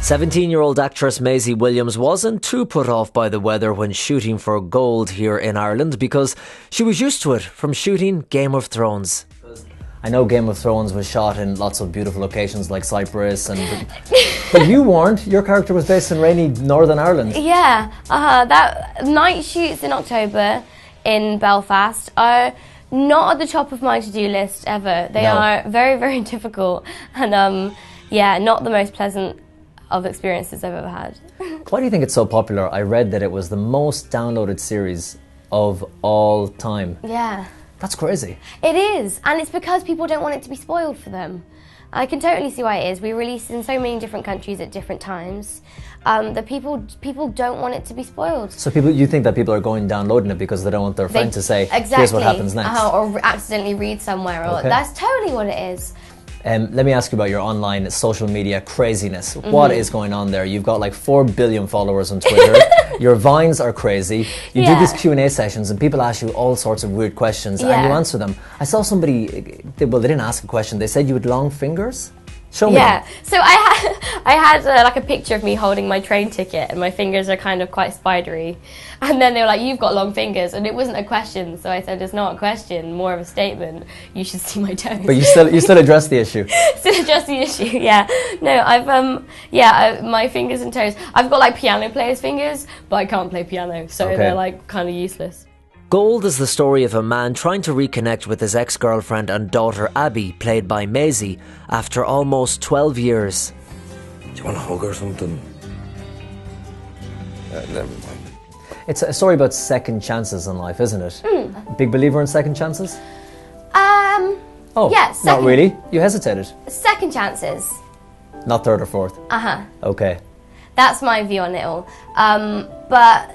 17-year-old actress Maisie Williams wasn't too put off by the weather when shooting for Gold here in Ireland because she was used to it from shooting Game of Thrones. I know Game of Thrones was shot in lots of beautiful locations like Cyprus, but you weren't. Your character was based in rainy Northern Ireland. Yeah, that night shoots in October in Belfast are not at the top of my to-do list ever. They are very, very difficult and yeah, not the most pleasant of experiences I've ever had. Why do you think it's so popular? I read that it was the most downloaded series of all time. Yeah. That's crazy. It is, and it's because people don't want it to be spoiled for them. I can totally see why it is. We release in so many different countries at different times that people don't want it to be spoiled. So you think that people are going downloading it because they don't want their friend to say, exactly, here's what happens next. Or accidentally read somewhere. Or that's totally what it is. Let me ask you about your online social media craziness. What is going on there? You've got like 4 billion followers on Twitter. Your Vines are crazy. You do these Q&A sessions and people ask you all sorts of weird questions and you answer them. I saw somebody, they didn't ask a question. They said you had long fingers. Show me. Yeah, so I had like a picture of me holding my train ticket and my fingers are kind of quite spidery. And then they were like, you've got long fingers. And it wasn't a question, so I said, it's not a question, more of a statement. You should see my toes. But you still address the issue. Still address the issue, yeah. No, my fingers and toes. I've got like piano player's fingers, but I can't play piano, so they're like kind of useless. Gold is the story of a man trying to reconnect with his ex-girlfriend and daughter Abby, played by Maisie, after almost 12 years. Do you want a hug or something? Never mind. It's a story about second chances in life, isn't it? Big believer in second chances? Yeah, not really. You hesitated. Second chances. Not third or fourth? Okay. That's my view on it all. But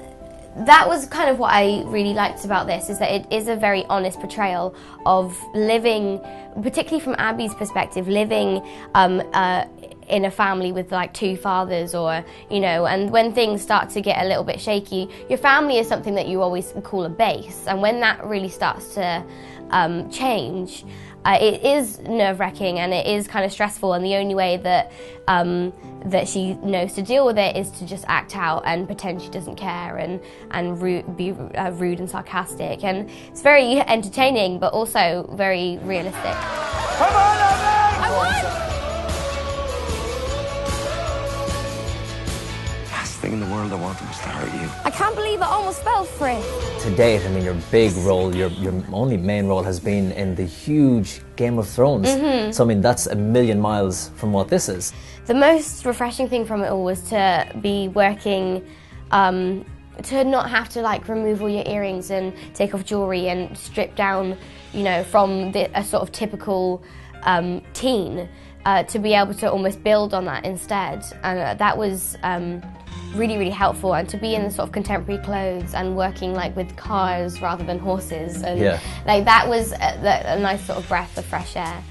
that was kind of what I really liked about this, is that it is a very honest portrayal of living, particularly from Abby's perspective, living in a family with like 2 fathers, or, you know, and when things start to get a little bit shaky, your family is something that you always call a base, and when that really starts to change, it is nerve-wracking and it is kind of stressful, and the only way that that she knows to deal with it is to just act out and pretend she doesn't care and be rude and sarcastic, and it's very entertaining but also very realistic. Come on, Abby! I won! Last thing in the world I wanted was to hurt you. I can't believe I almost fell for it. To date, I mean, your big role, your only main role has been in the huge Game of Thrones. So, I mean, that's a million miles from what this is. The most refreshing thing from it all was to be working, to not have to like remove all your earrings and take off jewellery and strip down, you know, from a sort of typical teen, to be able to almost build on that instead. And that was really, really helpful, and to be in the sort of contemporary clothes and working like with cars rather than horses, and like that was a nice sort of breath of fresh air.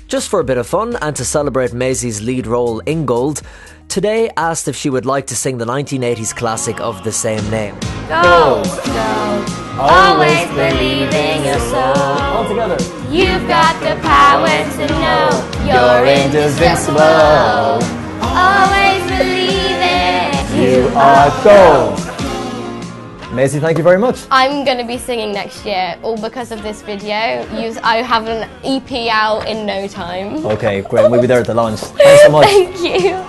Just for a bit of fun and to celebrate Maisie's lead role in Gold, Today asked if she would like to sing the 1980s classic of the same name. Gold, gold, always believe in your soul. All together. You've got the power to know you're invincible. Always believe it. You are gold. Maisie, thank you very much. I'm going to be singing next year, all because of this video. I have an EP out in no time. Okay, great. We'll be there at the launch. Thanks so much. Thank you.